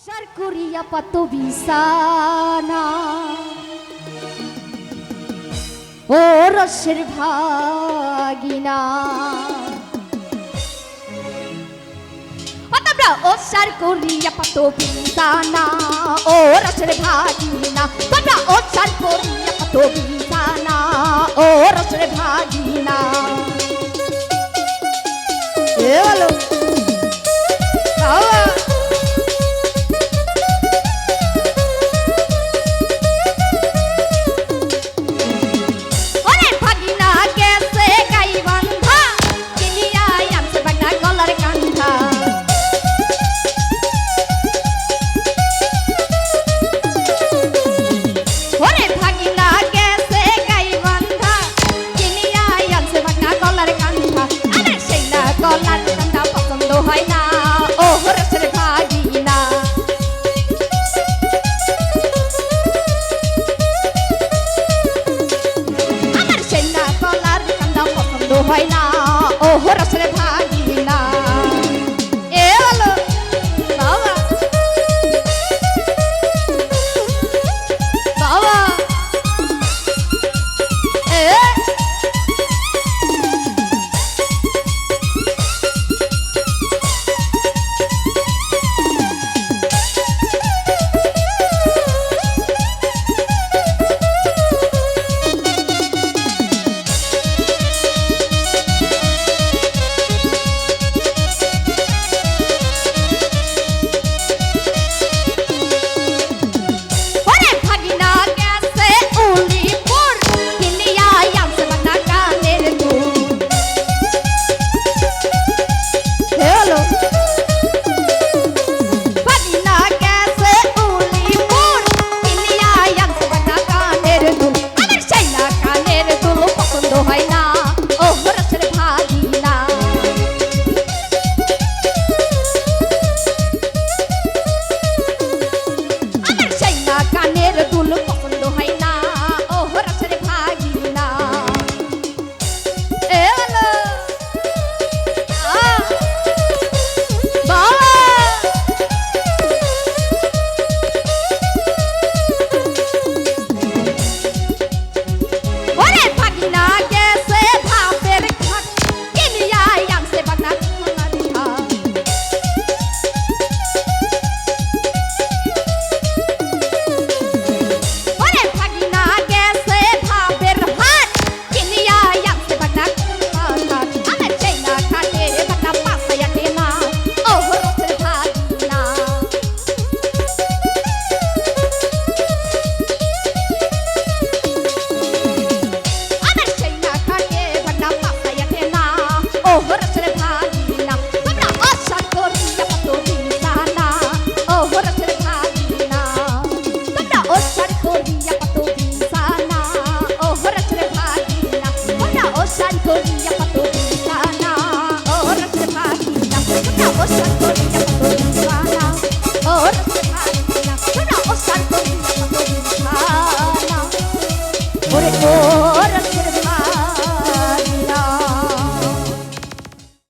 সার করিয়া পাত বিছানা ও রসের ভাগিনা তোমরা ও সার করিয়া পাত বিছানা ও রসের ভাগিনা তোমরা ও সার করিয়া পাত বিছানা ও রসের ভাগিনা এ বলো হয় না ও রসের ভাগিনা এ বলো বাবা বাবা এ